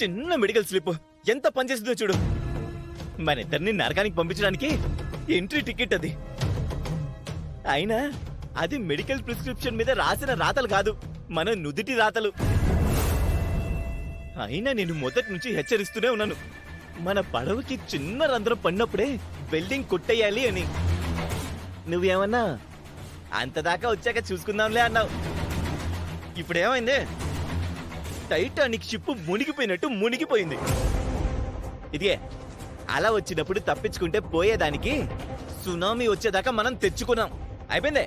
చిన్న medical slip ఎంత పనిచేస్తుందో చూడు. మన ఇద్దరిని నరకానికి పంపించడానికి ఎంట్రీ టికెట్ అది. అయినా అది మెడికల్ ప్రిస్క్రిప్షన్ మీద రాసిన రాతలు కాదు, మన నుదిటి రాతలు. అయినా నేను మొదటి నుంచి హెచ్చరిస్తూనే ఉన్నాను, మన పడవకి చిన్న రంధ్రం పడినప్పుడే వెల్డింగ్ కొట్టేయాలి అని. నువ్వేమన్నా అంతదాకా వచ్చాక చూసుకుందాంలే అన్నావు. ఇప్పుడేమైంది? టైటానిక్ షిప్ మునిగిపోయినట్టు మునిగిపోయింది. ఇదిగే అలా వచ్చినప్పుడు తప్పించుకుంటే పోయేదానికి సునామీ వచ్చేదాకా మనం తెచ్చుకున్నాం. అయిపోయిందే,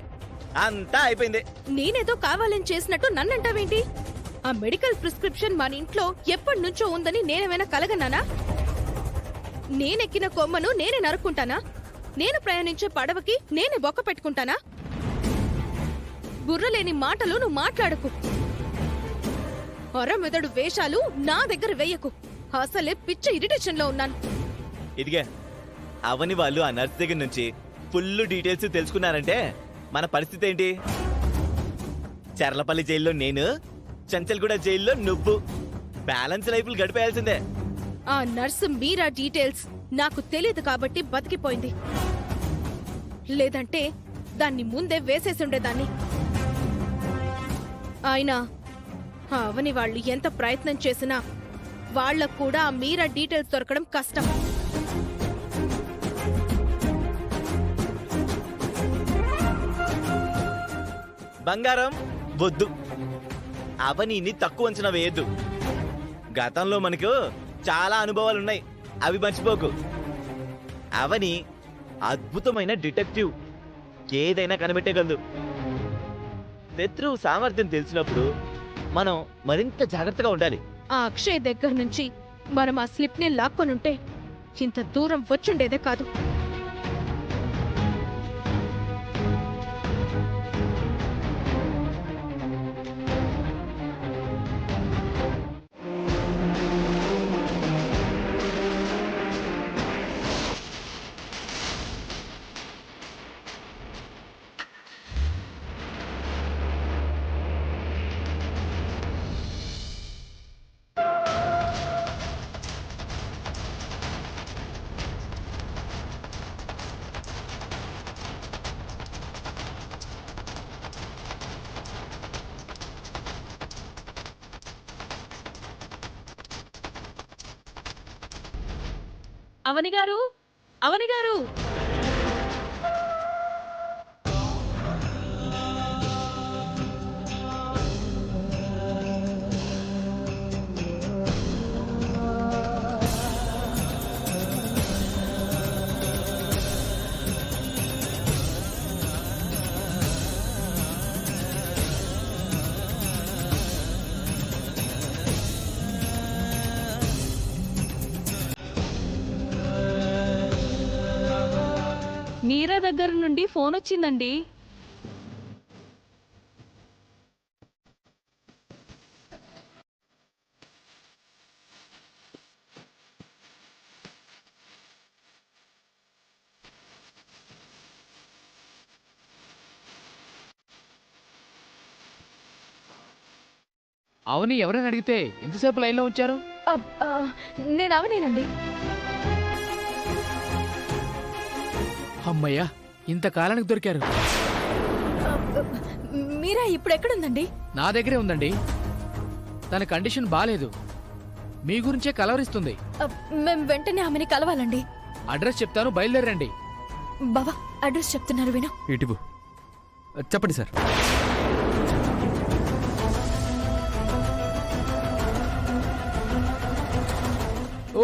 అంతా అయిపోయింది. నేనేదో కావాలని చేసినట్టు నన్నంటావేంటి? ఆ మెడికల్ ప్రిస్క్రిప్షన్ మన ఇంట్లో ఎప్పటి నుంచో ఉందని నేనేమైనా కలగన్నానా? నేనెక్కిన కొమ్మను నేనే నరుక్కుంటానా? నేను ప్రయాణించే పడవకి నేనే బొక్క పెట్టుకుంటానా? బుర్రలేని మాటలు నువ్వు మాట్లాడకు. మెదడు వేషాలు నా దగ్గర వేయకు. అసలే పిచ్చ ఇరిటేషన్ లో ఉన్నాను. ఇదిగే అవని వాళ్ళు ఆ నర్స్ దగ్గర నుంచి ఫుల్ డీటెయిల్స్ తెలుసుకున్నారంటే మన పరిస్థితి ఏంటి? చర్లపల్లి జైల్లో నేను, చంచల్గూడ జైల్లో నువ్వు బ్యాలెన్స్ లైఫ్లు గడిపేయాల్సిందే. ఆ నర్సు మీరా డీటెయిల్స్ నాకు తెలియదు కాబట్టి బతికిపోయింది. లేదంటే దాన్ని ముందే వేసేసుండేదాన్ని. అయినా ఆ అవని వాళ్ళు ఎంత ప్రయత్నం చేసినా వాళ్లకు కూడా ఆ మీరా డీటెయిల్స్ దొరకడం కష్టం. బంగారం వద్దు, అవనీని తక్కువ అంచనా వేయద్దు. గతంలో మనకు చాలా అనుభవాలున్నాయి, అవి మర్చిపోకు. అవని అద్భుతమైన డిటెక్టివ్, ఏదైనా కనిపెట్టగలదు. శత్రువు సామర్థ్యం తెలిసినప్పుడు మనం మరింత జాగ్రత్తగా ఉండాలి. ఆ అక్షయ్ దగ్గర నుంచి మనం ఆ స్లిప్ ని లాక్కొనుంటే ఇంత దూరం వచ్చుండేదే కాదు. అవని గారు, అవని గారు! మీరా దగ్గర నుండి ఫోన్ వచ్చిందండి. అవని ఎవరైనా అడిగితే ఎంతసేపు లైన్లో ఉంచారు? నేను అవనేనండి. అమ్మయ్యా, ఇంతకాలానికి దొరికారు. మీరా ఇప్పుడు ఎక్కడుందండి? నా దగ్గరే ఉందండి. తన కండిషన్ బాలేదు, మీ గురించే కలవరిస్తుంది. మేం వెంటనే ఆమెని కలవాలండి. అడ్రస్ చెప్తాను, బయలుదేరండి. బావా, అడ్రస్ చెప్తున్నారు విను. ఇటువు చెప్పండి సార్.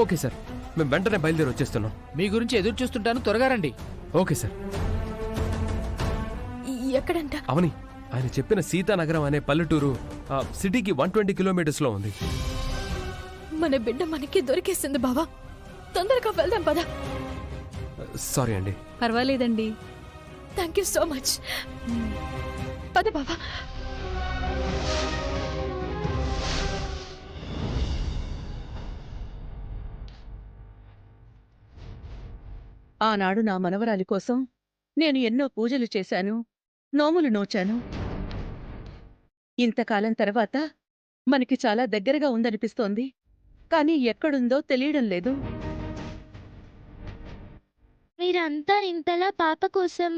ఓకే సార్, మేము వెంటనే బయలుదేరి వచ్చేస్తున్నాం. మీ గురించి ఎదురు చూస్తుంటాను, త్వరగా రండి. Okay sir. ఎక్కడంట? అవని, ఆయన చెప్పిన సీతానగరం అనే పల్లెటూరు సిటీకి 120 కిలోమీటర్స్ లో ఉంది. మన బిడ్డ మనకి దొరికేసింది బావా, తొందరగా వెళ్దాం పద. సారీ అండి. పర్వాలేదండి, థ్యాంక్ యూ సో మచ్. పద బావా. ఆనాడు నా మనవరాలి కోసం నేను ఎన్నో పూజలు చేశాను, నోములు నోచాను. ఇంతకాలం తర్వాత మనకి చాలా దగ్గరగా ఉందనిపిస్తోంది. కానీ ఎక్కడుందో తెలియడం లేదు. మీరంతా ఇంతలా పాప కోసం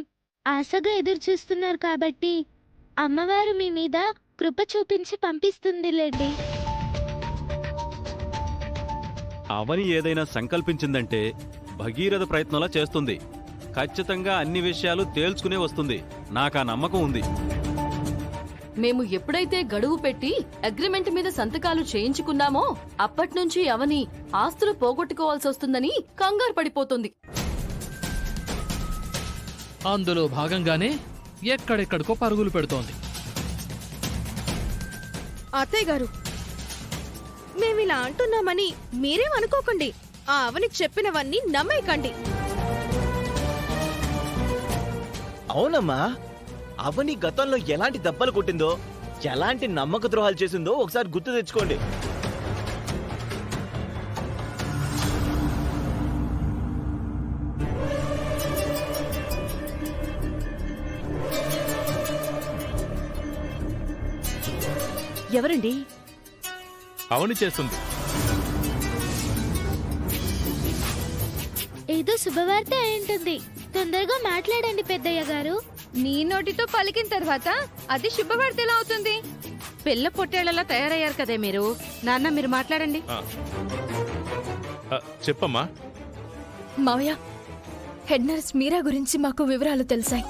ఆశగా ఎదురుచూస్తున్నారు కాబట్టి అమ్మవారు మీ మీద కృప చూపించి పంపిస్తుందిలేండి. అవని ఏదైనా సంకల్పించిందంటే భగీరథ ప్రయత్నంలా చేస్తుంది. ఖచ్చితంగా అన్ని విషయాలు తేల్చుకునే వస్తుంది. నాకా నమ్మకం ఉంది. మేము ఎప్పుడైతే గడువు పెట్టి అగ్రిమెంట్ మీద సంతకాలు చేయించుకున్నామో అప్పట్నుంచి అవని ఆస్తులు పోగొట్టుకోవాల్సి వస్తుందని కంగారు పడిపోతుంది. అందులో భాగంగానే ఎక్కడెక్కడికో పరుగులు పెడుతోంది. అత్తయ్య గారు, మేమిలా అంటున్నామని మీరేమనుకోకండి. ఆ అవనికి చెప్పినవన్నీ నమ్మేయకండి. అవునమ్మా, అవని గతంలో ఎలాంటి దెబ్బలు కొట్టిందో, ఎలాంటి నమ్మక ద్రోహాలు చేసిందో ఒకసారి గుర్తు తెచ్చుకోండి. ఎవరండి? అవని చేస్తుంది. ఏదో శుభవార్త అయి ఉంటుంది. తొందరగా మాట్లాడండి పెద్దయ్య గారు. నీ నోటితో పలికిన తర్వాత అది శుభవార్త ఎలా అవుతుంది? పిల్ల పొట్టేళ్లలా తయారయ్యారు కదే మీరు. నాన్న, మీరు మాట్లాడండి. చెప్పమ్మా. మావయ్య, హెడ్ నర్స్ మీరా గురించి మాకు వివరాలు తెలిసాయి.